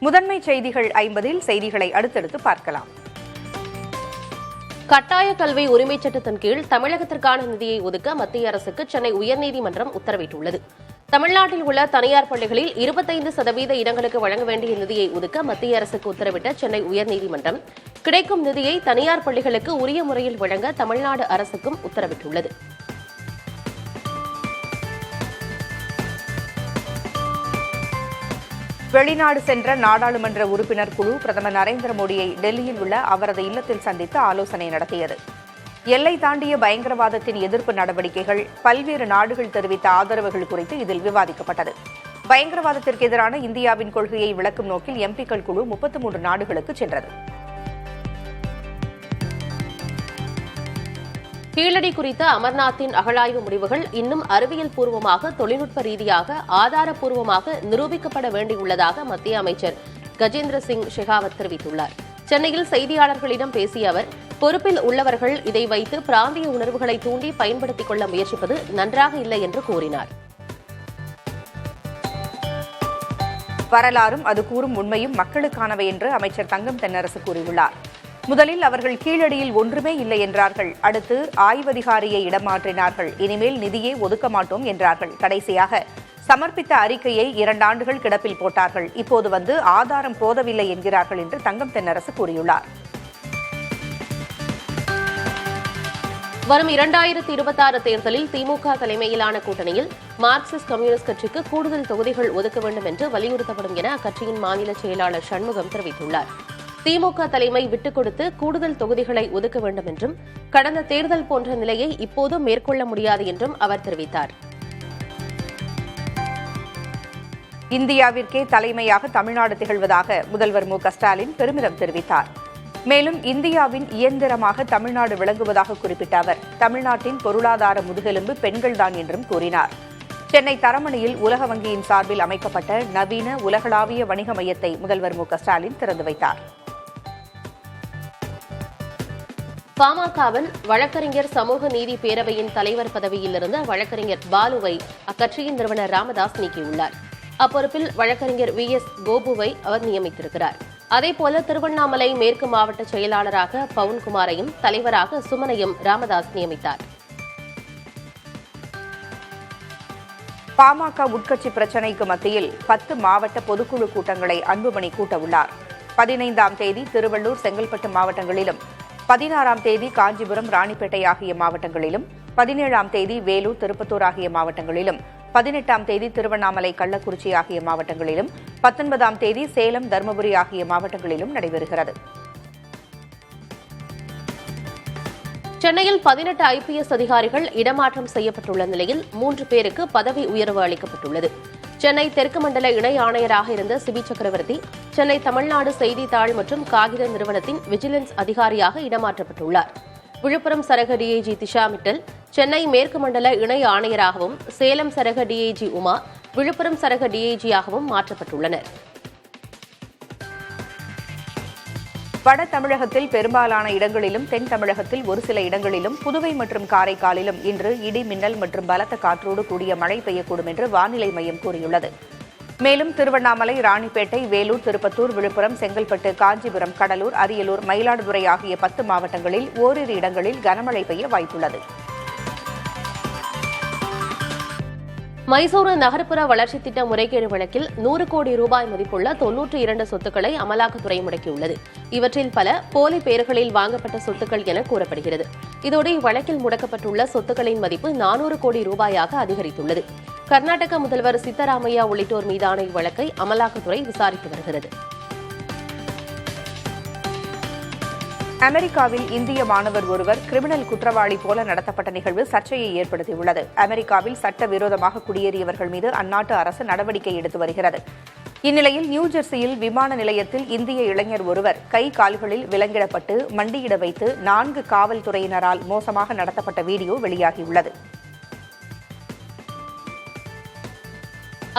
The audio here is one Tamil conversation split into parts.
முதன்மை செய்திகள் 50 செய்திகளை அடுத்தடுத்து பார்க்கலாம். கட்டாய கல்வி உரிமைச் சட்டத்தின் கீழ் தமிழகத்திற்கான நிதியை ஒதுக்க மத்திய அரசுக்கு சென்னை உயர்நீதிமன்றம் உத்தரவிட்டுள்ளது. தமிழ்நாட்டில் உள்ள தனியார் பள்ளிகளில் 25% இடங்களுக்கு வழங்க வேண்டிய நிதியை ஒதுக்க மத்திய அரசுக்கு உத்தரவிட்ட சென்னை உயர்நீதிமன்றம் கிடைக்கும் நிதியை தனியார் பள்ளிகளுக்கு உரிய முறையில் வழங்க தமிழ்நாடு அரசுக்கும் உத்தரவிட்டுள்ளது. வெளிநாடு சென்ற நாடாளுமன்ற உறுப்பினர் குழு பிரதமர் நரேந்திர மோடியை டெல்லியில் உள்ள அவரது இல்லத்தில் சந்தித்து ஆலோசனை நடத்தியது. எல்லை தாண்டிய பயங்கரவாதத்தின் எதிர்ப்பு நடவடிக்கைகள், பல்வேறு நாடுகள் தெரிவித்த ஆதரவுகள் குறித்து இதில் விவாதிக்கப்பட்டது. பயங்கரவாதத்திற்கு எதிரான இந்தியாவின் கொள்கையை விளக்கும் நோக்கில் எம்பிக்கள் குழு 33 நாடுகளுக்கு சென்றது. கீழடி குறித்த அமர்நாத்தின் அகழாய்வு முடிவுகள் இன்னும் அறிவியல் பூர்வமாக, தொழில்நுட்ப ரீதியாக, ஆதாரப்பூர்வமாக நிரூபிக்கப்பட வேண்டியுள்ளதாக மத்திய அமைச்சர் கஜேந்திர சிங் ஷெகாவத் தெரிவித்துள்ளார். சென்னையில் செய்தியாளர்களிடம் பேசிய அவர், பொறுப்பில் உள்ளவர்கள் இதை வைத்து பிராந்திய உணர்வுகளை தூண்டி பயன்படுத்திக் கொள்ள முயற்சிப்பது நன்றாக இல்லை என்று கூறினார். வரலாறும் அது கூறும் உண்மையும் மக்களுக்கானவை என்று அமைச்சர் தங்கம் தென்னரசு கூறியுள்ளார். முதலில் அவர்கள் கீழடியில் ஒன்றுமே இல்லை என்றார்கள். அடுத்து ஆய்வதிகாரியை இடமாற்றினார்கள். இனிமேல் நிதியே ஒதுக்க மாட்டோம் என்றார்கள். கடைசியாக சமர்ப்பித்த அறிக்கையை 2 ஆண்டுகள் கிடப்பில் போட்டார்கள். இப்போது வந்து ஆதாரம் போதவில்லை என்கிறார்கள் என்று தங்கம் தென்னரசு கூறியுள்ளார். வரும் 2026 தேர்தலில் திமுக தலைமையிலான கூட்டணியில் மார்க்சிஸ்ட் கம்யூனிஸ்ட் கட்சிக்கு கூடுதல் தொகுதிகள் ஒதுக்க வேண்டும் என்று வலியுறுத்தப்படும் என அக்கட்சியின் மாநில செயலாளர் சண்முகம் தெரிவித்துள்ளார். திமுக தலைமை விட்டுக் கொடுத்து கூடுதல் தொகுதிகளை ஒதுக்க வேண்டும் என்றும், கடந்த தேர்தல் போன்ற நிலையை இப்போதும் மேற்கொள்ள முடியாது என்றும் அவர் தெரிவித்தார். இந்தியாவிற்கே தலைமையாக தமிழ்நாடு திகழ்வதாக முதல்வர் மு.க.ஸ்டாலின் பெருமிதம் தெரிவித்தார். மேலும் இந்தியாவின் இயந்திரமாக தமிழ்நாடு விளங்குவதாக குறிப்பிட்ட அவர், தமிழ்நாட்டின் பொருளாதார முதுகெலும்பு பெண்கள்தான் என்றும் கூறினார். சென்னை தரமணியில் உலக வங்கியின் சார்பில் அமைக்கப்பட்ட நவீன உலகளாவிய வணிக மையத்தை முதல்வர் மு.க.ஸ்டாலின் திறந்து வைத்தார். பாமகவின் வழக்கறிஞர் சமூக நீதி பேரவையின் தலைவர் பதவியில் இருந்த வழக்கறிஞர் பாலுவை அக்கட்சியின் நிறுவனர் ராமதாஸ் நீக்கியுள்ளார். அப்பொறுப்பில் வழக்கறிஞர் VS கோபுவை அவர் நியமித்திருக்கிறார். அதேபோல திருவண்ணாமலை மேற்கு மாவட்ட செயலாளராக பவுன்குமாரையும், தலைவராக சுமனையும் ராமதாஸ் நியமித்தார். பாமக உட்கட்சி பிரச்சினைக்கு மத்தியில் 10 மாவட்ட பொதுக்குழு கூட்டங்களை அன்புமணி கூட்ட உள்ளார். 15ஆம் தேதி திருவள்ளூர், செங்கல்பட்டு மாவட்டங்களிலும், 16ஆம் தேதி காஞ்சிபுரம், ராணிப்பேட்டை ஆகிய மாவட்டங்களிலும், 17ஆம் தேதி வேலூர், திருப்பத்தூர் ஆகிய மாவட்டங்களிலும், 18ஆம் தேதி திருவண்ணாமலை, கள்ளக்குறிச்சி ஆகிய மாவட்டங்களிலும், 19ஆம் தேதி சேலம், தருமபுரி ஆகிய மாவட்டங்களிலும் நடைபெறுகிறது. சென்னையில் 18 IPS அதிகாரிகள் இடமாற்றம் செய்யப்பட்டுள்ள நிலையில் 3 பேருக்கு பதவி உயர்வு அளிக்கப்பட்டுள்ளது. சென்னை தெற்கு மண்டல இணை ஆணையராக இருந்த சிபி சக்கரவர்த்தி சென்னை தமிழ்நாடு செய்தித்தாள் மற்றும் காகித நிறுவனத்தின் விஜிலன்ஸ் அதிகாரியாக இடமாற்றப்பட்டுள்ளார். விழுப்புரம் சரக DIG திஷா மிட்டல் சென்னை மேற்கு மண்டல இணை ஆணையராகவும், சேலம் சரக DIG உமா விழுப்புரம் சரக DIG-ஆகவும் மாற்றப்பட்டுள்ளனர். வட தமிழகத்தில் பெரும்பாலான இடங்களிலும், தென் தமிழகத்தில் ஒரு சில இடங்களிலும், புதுவை மற்றும் காரைக்காலிலும் இன்று இடி, மின்னல் மற்றும் பலத்த காற்றோடு கூடிய மழை பெய்யக்கூடும் என்று வானிலை மையம் கூறியுள்ளது. மேலும் திருவண்ணாமலை, ராணிப்பேட்டை, வேலூர், திருப்பத்தூர், விழுப்புரம், செங்கல்பட்டு, காஞ்சிபுரம், கடலூர், அரியலூர், மயிலாடுதுறை ஆகிய 10 மாவட்டங்களில் ஓரிரு இடங்களில் கனமழை பெய்ய வாய்ப்புள்ளது. மைசூரு நகர்ப்புற வளர்ச்சித் திட்ட முறைகேடு வழக்கில் 100 கோடி ரூபாய் மதிப்புள்ள 92 சொத்துக்களை அமலாக்கத்துறை முடக்கியுள்ளது. இவற்றில் பல போலி பெயர்களில் வாங்கப்பட்ட சொத்துக்கள் என கூறப்படுகிறது. இதோடு இவ்வழக்கில் முடக்கப்பட்டுள்ள சொத்துக்களின் மதிப்பு 400 கோடி ரூபாயாக அதிகரித்துள்ளது. கர்நாடக முதல்வர் சித்தராமையா உள்ளிட்டோர் மீதான இவ்வழக்கை அமலாக்கத்துறை விசாரித்து வருகிறது. அமெரிக்காவில் இந்திய மாணவர் ஒருவர் கிரிமினல் குற்றவாளி போல நடத்தப்பட்ட நிகழ்வு சர்ச்சையை ஏற்படுத்தியுள்ளது. அமெரிக்காவில் சட்டவிரோதமாக குடியேறியவர்கள் மீது அந்நாட்டு அரசு நடவடிக்கை எடுத்து வருகிறது. இந்நிலையில் நியூஜெர்சியில் விமான நிலையத்தில் இந்திய இளைஞர் ஒருவர் கை கால்களில் விலங்கிடப்பட்டு மண்டியிட வைத்து 4 காவல்துறையினரால் மோசமாக நடத்தப்பட்ட வீடியோ வெளியாகியுள்ளது.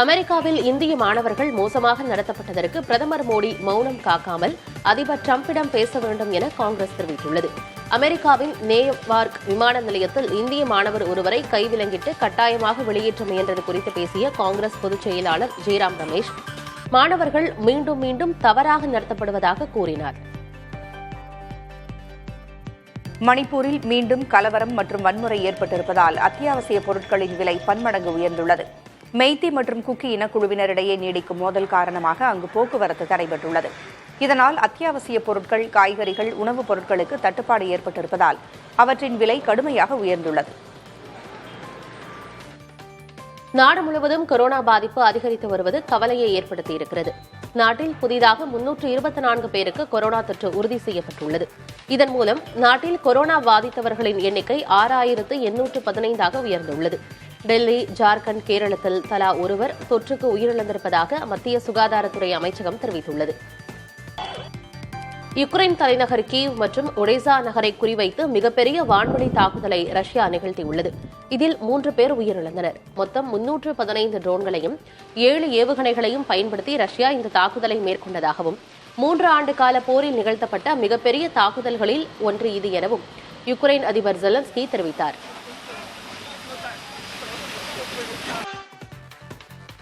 அமெரிக்காவில் இந்திய மாணவர்கள் மோசமாக நடத்தப்பட்டதற்கு பிரதமர் மோடி மௌனம் காக்காமல் அதிபர் டிரம்பிடம் பேச வேண்டும் என காங்கிரஸ் தெரிவித்துள்ளது. அமெரிக்காவின் நேவார்க் விமான நிலையத்தில் இந்திய மாணவர் ஒருவரை கைவிலங்கிட்டு கட்டாயமாக வெளியேற்ற முயன்றது குறித்து பேசிய காங்கிரஸ் பொதுச் செயலாளர் ஜெய்ராம் ரமேஷ், மாணவர்கள் மீண்டும் மீண்டும் தவறாக நடத்தப்படுவதாக கூறினார். மணிப்பூரில் மீண்டும் கலவரம் மற்றும் வன்முறை ஏற்பட்டிருப்பதால் அத்தியாவசிய பொருட்களின் விலை பன்மடங்கு உயர்ந்துள்ளது. மெய்தி மற்றும் குக்கி இனக்குழுவினரிடையே நீடிக்கும் மோதல் காரணமாக அங்கு போக்குவரத்து தடைபட்டுள்ளது. இதனால் அத்தியாவசிய பொருட்கள், காய்கறிகள், உணவுப் பொருட்களுக்கு தட்டுப்பாடு ஏற்பட்டிருப்பதால் அவற்றின் விலை கடுமையாக உயர்ந்துள்ளது. நாடு முழுவதும் கொரோனா பாதிப்பு அதிகரித்து வருவது கவலையை ஏற்படுத்தியிருக்கிறது. நாட்டில் புதிதாக 324 பேருக்கு கொரோனா தொற்று உறுதி செய்யப்பட்டுள்ளது. இதன் மூலம் நாட்டில் கொரோனா பாதித்தவர்களின் எண்ணிக்கை 6815 உயர்ந்துள்ளது. டெல்லி, ஜார்க்கண்ட், கேரளத்தில் தலா ஒருவர் தொற்றுக்கு உயிரிழந்திருப்பதாக மத்திய சுகாதாரத்துறை அமைச்சகம் தெரிவித்துள்ளது. யுக்ரைன் தலைநகர் கீவ் மற்றும் ஒடேசா நகரை குறிவைத்து மிகப்பெரிய வான்வழி தாக்குதலை ரஷ்யா நிகழ்த்தியுள்ளது. இதில் 3 பேர் உயிரிழந்தனர். மொத்தம் 315 ட்ரோன்களையும் 7 ஏவுகணைகளையும் பயன்படுத்தி ரஷ்யா இந்த தாக்குதலை மேற்கொண்டதாகவும் 3 ஆண்டு கால போரில் நிகழ்த்தப்பட்ட மிகப்பெரிய தாக்குதல்களில் ஒன்று இது எனவும் யுக்ரைன் அதிபர் ஜெலன்ஸ்கி தெரிவித்தார்.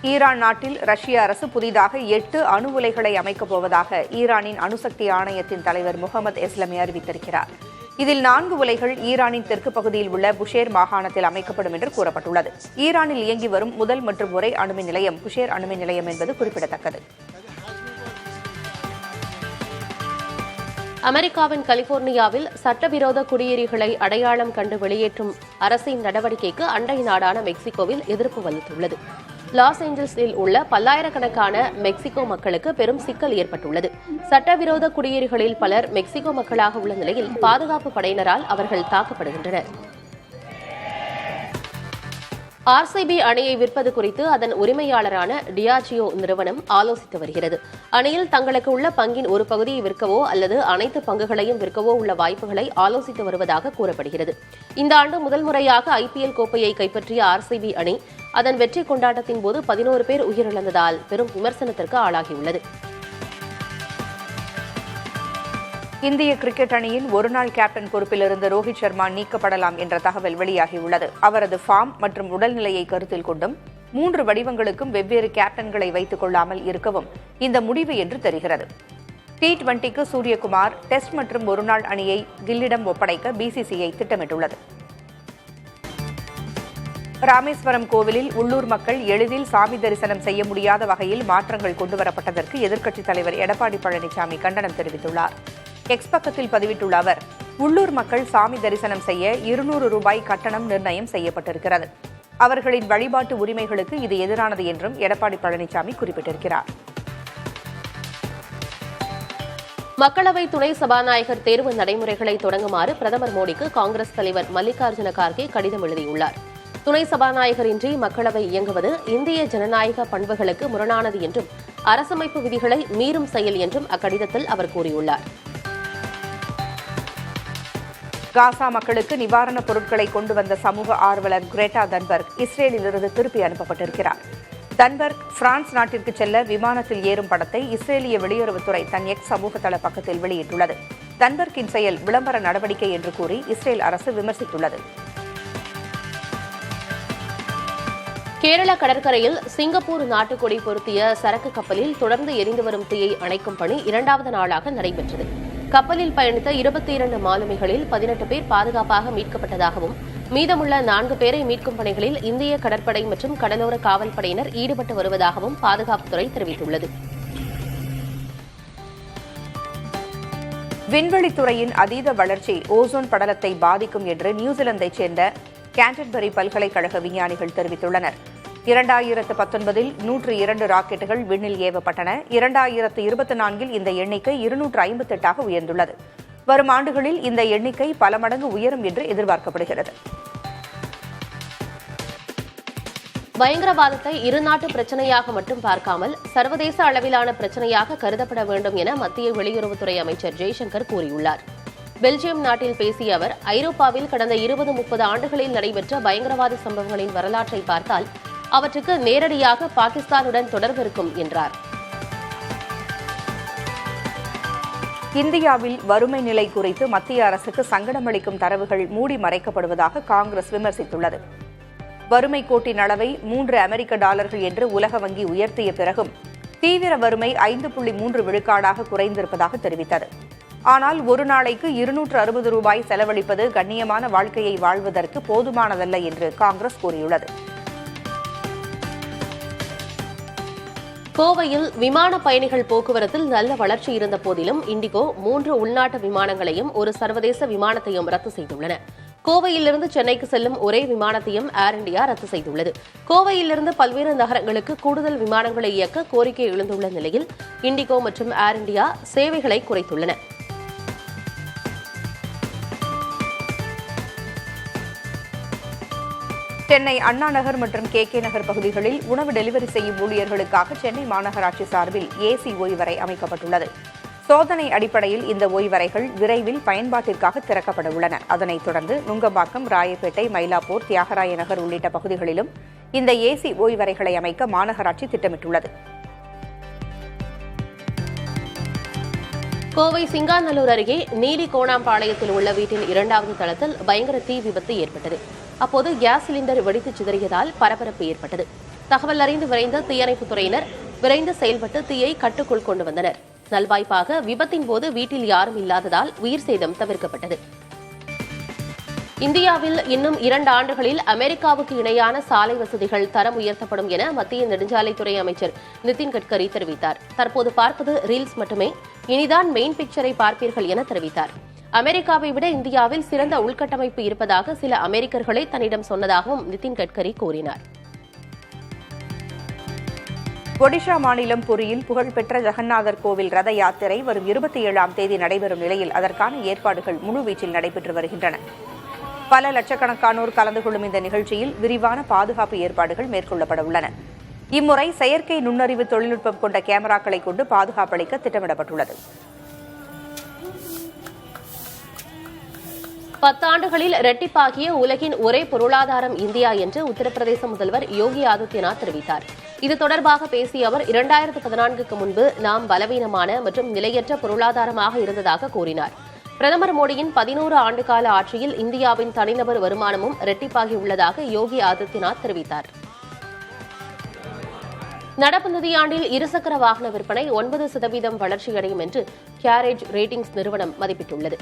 ஈரான் நாட்டில் ரஷ்ய அரசு புதிதாக 8 அணு உலைகளை அமைக்கப் போவதாக ஈரானின் அணுசக்தி ஆணையத்தின் தலைவர் முகமது எஸ்லமி அறிவித்திருக்கிறார். இதில் 4 உலைகள் ஈரானின் தெற்கு பகுதியில் உள்ள புஷேர் மாகாணத்தில் அமைக்கப்படும் என்று கூறப்பட்டுள்ளது. ஈரானில் இயங்கி வரும் முதல் மற்றும் ஒரே அணுமின் நிலையம் புஷேர் அணுமின் நிலையம் என்பது குறிப்பிடத்தக்கது. அமெரிக்காவின் கலிபோர்னியாவில் சட்டவிரோத குடியேறிகளை அடையாளம் கண்டு வெளியேற்றும் அரசின் நடவடிக்கைக்கு அண்டை நாடான மெக்சிகோவில் எதிர்ப்பு வலுத்துள்ளது. லாஸ் ஏஞ்சல்ஸில் உள்ள பல்லாயிரக்கணக்கான மெக்சிகோ மக்களுக்கு பெரும் சிக்கல் ஏற்பட்டுள்ளது. சட்டவிரோத குடியேறிகளில் பலர் மெக்சிகோ மக்களாக உள்ள நிலையில் பாதுகாப்பு படையினரால் அவர்கள் தாக்கப்படுகின்றனர். ஆர்சிபி அணியை விற்பது குறித்து அதன் உரிமையாளரான டியாஜியோ நிறுவனம் ஆலோசித்து வருகிறது. அணியில் தங்களுக்கு உள்ள பங்கின் ஒரு பகுதியை விற்கவோ அல்லது அனைத்து பங்குகளையும் விற்கவோ உள்ள வாய்ப்புகளை ஆலோசித்து வருவதாக கூறப்படுகிறது. இந்த ஆண்டு முதல் முறையாக ஐபிஎல் கோப்பையை கைப்பற்றிய ஆர்சிபி அணி அதன் வெற்றி கொண்டாட்டத்தின் போது 11 பேர் உயிரிழந்ததால் பெரும் விமர்சனத்திற்கு ஆளாகியுள்ளது. இந்திய கிரிக்கெட் அணியின் ஒருநாள் கேப்டன் பொறுப்பிலிருந்து ரோஹித் சர்மா நீக்கப்படலாம் என்ற தகவல் வெளியாகியுள்ளது. அவரது ஃபார்ம் மற்றும் உடல்நிலையை கருத்தில் கொண்டும் 3 வடிவங்களுக்கும் வெவ்வேறு கேப்டன்களை வைத்துக் கொள்ளாமல் இருக்கவும் இந்த முடிவு என்று தெரிகிறது. T20க்கு சூரியகுமார், டெஸ்ட் மற்றும் ஒருநாள் அணியை கில்லிடம் ஒப்படைக்க பிசிசிஐ திட்டமிட்டுள்ளது. ராமேஸ்வரம் கோவிலில் உள்ளூர் மக்கள் எளிதில் சாமி தரிசனம் செய்ய முடியாத வகையில் மாற்றங்கள் கொண்டுவரப்பட்டதற்கு எதிர்க்கட்சித் தலைவர் எடப்பாடி பழனிசாமி கண்டனம் தெரிவித்துள்ளார். எக்ஸ் பக்கத்தில் பதிவிட்டுள்ள அவர், உள்ளூர் மக்கள் சாமி தரிசனம் செய்ய 200 ரூபாய் கட்டணம் நிர்ணயம் செய்யப்பட்டிருக்கிறது. அவர்களின் வழிபாட்டு உரிமைகளுக்கு இது எதிரானது என்றும் எடப்பாடி பழனிசாமி குறிப்பிட்டிருக்கிறார். மக்களவை துணை சபாநாயகர் தேர்வு நடைமுறைகளை தொடங்குமாறு பிரதமர் மோடிக்கு காங்கிரஸ் தலைவர் மல்லிகார்ஜுன கார்கே கடிதம் எழுதியுள்ளார். துணை சபாநாயகரின்றி மக்களவை இயங்குவது இந்திய ஜனநாயக பண்புகளுக்கு முரணானது என்றும் அரசமைப்பு விதிகளை மீறும் செயல் என்றும் அக்கடிதத்தில் அவர் கூறியுள்ளார். காசா மக்களுக்கு நிவாரணப் பொருட்களை கொண்டு வந்த சமூக ஆர்வலர் கிரேட்டா தன்பர்க் இஸ்ரேலிலிருந்து திருப்பி அனுப்பப்பட்டிருக்கிறார். தன்பர்க் பிரான்ஸ் நாட்டிற்கு செல்ல விமானத்தில் ஏறும் படத்தை இஸ்ரேலிய வெளியுறவுத்துறை தன் எக்ஸ் சமூகதள பக்கத்தில் வெளியிட்டுள்ளது. தன்பர்க்கின் செயல் விளம்பர நடவடிக்கை என்று கூறி இஸ்ரேல் அரசு விமர்சித்துள்ளது. கேரள கடற்கரையில் சிங்கப்பூர் நாட்டுக்கொடி பொருத்திய சரக்கு கப்பலில் தொடர்ந்து எரிந்து வரும் தீயை அணைக்கும் பணி 2வது நாளாக நடைபெற்றது. கப்பலில் பயணித்த 22 மாலுமிகளில் 18 பேர் பாதுகாப்பாக மீட்கப்பட்டதாகவும் மீதமுள்ள 4 பேரை மீட்கும் பணிகளில் இந்திய கடற்படை மற்றும் கடலோர காவல்படையினர் ஈடுபட்டு வருவதாகவும் பாதுகாப்புத்துறை தெரிவித்துள்ளது. விண்வெளித்துறையின் அதீத வளர்ச்சி ஓசோன் படலத்தை பாதிக்கும் என்று நியூசிலாந்தைச் சேர்ந்த கேண்டர்பரி பல்கலைக்கழக விஞ்ஞானிகள் தெரிவித்துள்ளனர். 2019இல் 102 ராக்கெட்டுகள் விண்ணில் ஏவப்பட்டன. 2024இல் இந்த எண்ணிக்கை 258ஆக உயர்ந்துள்ளது. வரும் ஆண்டுகளில் இந்த எண்ணிக்கை பல மடங்கு உயரும் என்று எதிர்பார்க்கப்படுகிறது. பயங்கரவாதத்தை இருநாட்டு பிரச்சனையாக மட்டும் பார்க்காமல் சர்வதேச அளவிலான பிரச்சனையாக கருதப்பட வேண்டும் என மத்திய வெளியுறவுத்துறை அமைச்சர் ஜெய்சங்கர் கூறியுள்ளார். பெல்ஜியம் நாட்டில் பேசிய அவர், ஐரோப்பாவில் கடந்த 20-30 ஆண்டுகளில் நடைபெற்ற பயங்கரவாத சம்பவங்களின் வரலாற்றை பார்த்தால் அவற்றுக்கு நேரடியாக பாகிஸ்தானுடன் தொடர்பு இருக்கும் என்றார். இந்தியாவில் வறுமை நிலை குறித்து மத்திய அரசுக்கு சங்கடமளிக்கும் தரவுகள் மூடி மறைக்கப்படுவதாக காங்கிரஸ் விமர்சித்துள்ளது. வறுமை கோட்டின் அளவை $3 அமெரிக்க என்று உலக வங்கி உயர்த்திய பிறகும் தீவிர வறுமை 5.3 விழுக்காடாக குறைந்திருப்பதாக தெரிவித்தது. ஆனால் ஒரு நாளைக்கு 260 ரூபாய் செலவழிப்பது கண்ணியமான வாழ்க்கையை வாழ்வதற்கு போதுமானதல்ல என்று காங்கிரஸ் கூறியுள்ளது. கோவையில் விமான பயணிகள் போக்குவரத்தில் நல்ல வளர்ச்சி இருந்த போதிலும் இண்டிகோ 3 உள்நாட்டு விமானங்களையும் ஒரு சர்வதேச விமானத்தையும் ரத்து செய்துள்ளன. கோவையிலிருந்து சென்னைக்கு செல்லும் ஒரே விமானத்தையும் ஏர் இண்டியா ரத்து செய்துள்ளது. கோவையிலிருந்து பல்வேறு நகரங்களுக்கு கூடுதல் விமானங்களை இயக்க கோரிக்கை எழுந்துள்ள நிலையில் இண்டிகோ மற்றும் ஏர் இண்டியா சேவைகளை குறைத்துள்ளன. சென்னை அண்ணா நகர் மற்றும் கே நகர் பகுதிகளில் உணவு டெலிவரி செய்யும் ஊழியர்களுக்காக சென்னை மாநகராட்சி சார்பில் ஏசி ஓய்வறை அமைக்கப்பட்டுள்ளது. சோதனை அடிப்படையில் இந்த ஓய்வறைகள் விரைவில் பயன்பாட்டிற்காக திறக்கப்பட உள்ளன. அதனைத் தொடர்ந்து நுங்கம்பாக்கம், ராயப்பேட்டை, மயிலாப்பூர், தியாகராய நகர் உள்ளிட்ட பகுதிகளிலும் இந்த ஏசி ஓய்வறைகளை அமைக்க மாநகராட்சி திட்டமிட்டுள்ளது. கோவை சிங்காநல்லூர் அருகே நீலிகோணாம்பாளையத்தில் உள்ள வீட்டின் 2வது தளத்தில் பயங்கர தீ விபத்து ஏற்பட்டது. அப்போது கேஸ் சிலிண்டர் வெடித்து சிதறியதால் பரபரப்பு ஏற்பட்டது. தகவல் அறிந்து விரைந்த தீயணைப்புத் துறையினர் விரைந்து செயல்பட்டு தீயை கட்டுக்குள் கொண்டு வந்தனர். நல்வாய்ப்பாக விபத்தின் போது வீட்டில் யாரும் இல்லாததால் உயிர் சேதம் தவிர்க்கப்பட்டது. இந்தியாவில் இன்னும் 2 ஆண்டுகளில் அமெரிக்காவுக்கு இணையான சாலை வசதிகள் தரம் உயர்த்தப்படும் என மத்திய நெடுஞ்சாலைத்துறை அமைச்சர் நிதின் கட்கரி தெரிவித்தார். தற்போது பார்ப்பது ரீல்ஸ் மட்டுமே, இனிதான் மெயின் பிக்சரை பார்ப்பீர்கள் என தெரிவித்தார். அமெரிக்காவை விட இந்தியாவில் சிறந்த உள்கட்டமைப்பு இருப்பதாக சில அமெரிக்கர்களே தன்னிடம் சொன்னதாகவும் நிதின் கட்கரி கூறினார். ஒடிஷா மாநிலம் புரியில் புகழ்பெற்ற ஜெகநாதர் கோவில் ரத யாத்திரை வரும் 27ஆம் தேதி நடைபெறும் நிலையில் அதற்கான ஏற்பாடுகள் முழுவீச்சில் நடைபெற்று வருகின்றன. பல லட்சக்கணக்கானோர் கலந்து கொள்ளும் இந்த நிகழ்ச்சியில் விரிவான பாதுகாப்பு ஏற்பாடுகள் மேற்கொள்ளப்பட உள்ளன. இம்முறை செயற்கை நுண்ணறிவு தொழில்நுட்பம் கொண்ட கேமராக்களை கொண்டு பாதுகாப்பு அளிக்க திட்டமிடப்பட்டுள்ளது. 10 ஆண்டுகளில் இரட்டிப்பாகிய உலகின் ஒரே பொருளாதாரம் இந்தியா என்று உத்தரப்பிரதேச முதல்வர் யோகி ஆதித்யநாத் தெரிவித்தார். இது தொடர்பாக பேசிய அவர் 2014க்கு முன்பு நாம் பலவீனமான மற்றும் நிலையற்ற பொருளாதாரமாக இருந்ததாக கூறினார். பிரதமர் மோடியின் 11 ஆண்டுகால ஆட்சியில் இந்தியாவின் தனிநபர் வருமானமும் இரட்டிப்பாகியுள்ளதாக யோகி ஆதித்யநாத் தெரிவித்தார். நடப்பு நிதியாண்டில் இருசக்கர வாகன விற்பனை 9% வளர்ச்சியடையும் என்று கேரேஜ் ரேட்டிங்ஸ் நிறுவனம் மதிப்பிட்டுள்ளது.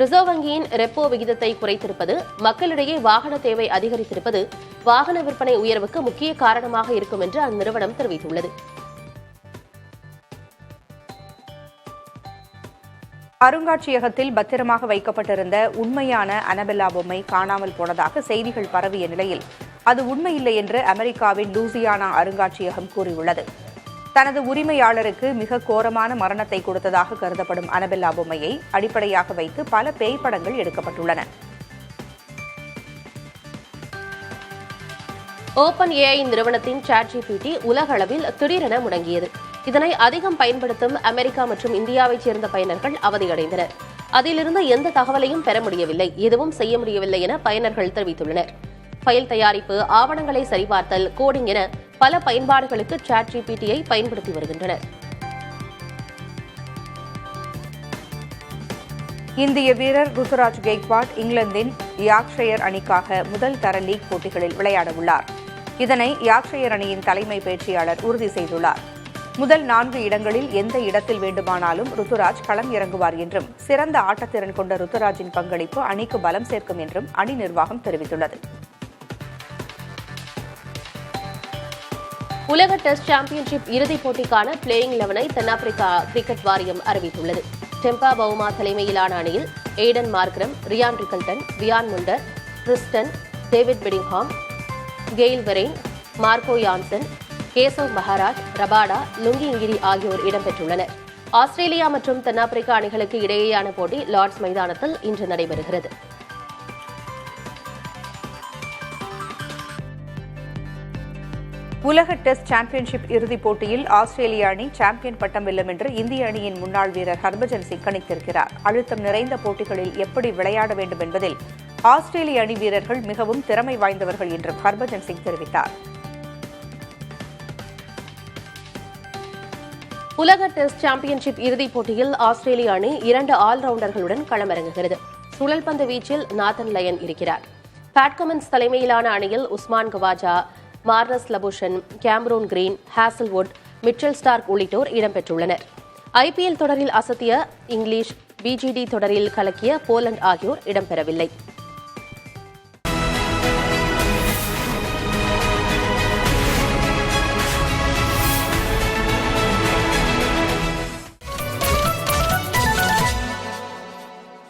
ரிசர்வ் வங்கியின் ரெப்போ விகிதத்தை குறைத்திருப்பது, மக்களிடையே வாகன தேவை அதிகரித்திருப்பது வாகன விற்பனை உயர்வுக்கு முக்கிய காரணமாக இருக்கும் என்று அந்நிறுவனம் தெரிவித்துள்ளது. அருங்காட்சியகத்தில் பத்திரமாக வைக்கப்பட்டிருந்த உண்மையான அனபெல்லா பொம்மை காணாமல் போனதாக செய்திகள் பரவிய நிலையில் அது உண்மையில்லை என்று அமெரிக்காவின் லூசியானா அருங்காட்சியகம் கூறியுள்ளது. தனது உரிமையாளருக்கு மிக கோரமான மரணத்தை கொடுத்ததாக கருதப்படும் அனபெல்லா பொம்மையை அடிப்படையாக வைத்து பல பேய் படங்கள் எடுக்கப்பட்டுள்ளன. ஓபன் ஏஐ நிறுவனத்தின் ChatGPT உலக அளவில் திடீரென முடங்கியது. இதனை அதிகம் பயன்படுத்தும் அமெரிக்கா மற்றும் இந்தியாவைச் சேர்ந்த பயனர்கள் அவதியடைந்தனர். அதிலிருந்து எந்த தகவலையும் பெற முடியவில்லை, எதுவும் செய்ய முடியவில்லை என பயனர்கள் தெரிவித்துள்ளனர். ஃபைல் தயாரிப்பு, ஆவணங்களை சரிபார்த்தல், கோடிங் என பல பயன்பாடுகளுக்கு ChatGPT-ஐ பயன்படுத்தி வருகின்றனர். இந்திய வீரர் ருத்துராஜ் கெய்க்வாட் இங்கிலாந்தின் யார்க்ஷயர் அணிக்காக முதல் தர லீக் போட்டிகளில் விளையாட உள்ளார். இதனை யார்க்ஷயர் அணியின் தலைமை பயிற்சியாளர் உறுதி செய்துள்ளார். முதல் 4 இடங்களில் எந்த இடத்தில் வேண்டுமானாலும் ருத்துராஜ் களம் இறங்குவார் என்றும் சிறந்த ஆட்டத்திறன் கொண்ட ருத்துராஜின் பங்களிப்பு அணிக்கு பலம் சேர்க்கும் என்றும் அணி நிர்வாகம் தெரிவித்துள்ளது. உலக டெஸ்ட் சாம்பியன்ஷிப் இறுதிப் போட்டிக்கான பிளேயிங் 11-ஐ தென்னாப்பிரிக்கா கிரிக்கெட் வாரியம் அறிவித்துள்ளது. டெம்பா பவுமா தலைமையிலான அணியில் Aiden Markram, Ryan Rickelton, Wiaan Mulder, கிறிஸ்டன், David Bedingham, Kyle Verreynne, Marco Jansen, Keshav Maharaj, Rabada, Lungi இங்கிரி ஆகியோர் இடம்பெற்றுள்ளனர். ஆஸ்திரேலியா மற்றும் தென்னாப்பிரிக்கா அணிகளுக்கு இடையேயான போட்டி லார்ட்ஸ் மைதானத்தில் இன்று நடைபெறுகிறது. உலக டெஸ்ட் சாம்பியன்ஷிப் இறுதிப் போட்டியில் ஆஸ்திரேலிய அணி சாம்பியன் பட்டம் வெல்லும் என்று இந்திய அணியின் முன்னாள் வீரர் ஹர்பஜன் சிங் கணித்திருக்கிறார். அழுத்தம் நிறைந்த போட்டிகளில் எப்படி விளையாட வேண்டும் என்பதில் ஆஸ்திரேலிய அணி வீரர்கள் மிகவும் திறமை வாய்ந்தவர்கள் என்றும் ஹர்பஜன் சிங் தெரிவித்தார். உலக டெஸ்ட் சாம்பியன்ஷிப் இறுதிப் போட்டியில் ஆஸ்திரேலிய அணி 2 ஆல்ரவுண்டர்களுடன் களமிறங்குகிறது. சுழல்பந்து வீச்சில் நாத்தன் லயன் இருக்கிறார். பேட் கமின்ஸ் தலைமையிலான அணியில் Usman Khawaja, Marnus Labuschagne, Cameron Green, Hazlewood, Mitchell Starc உள்ளிட்டோர் இடம்பெற்றுள்ளனர். IPL தொடரில் அசத்திய இங்கிலீஷ், BGD தொடரில் கலக்கிய போலந்து ஆகியோர் இடம்பெறவில்லை.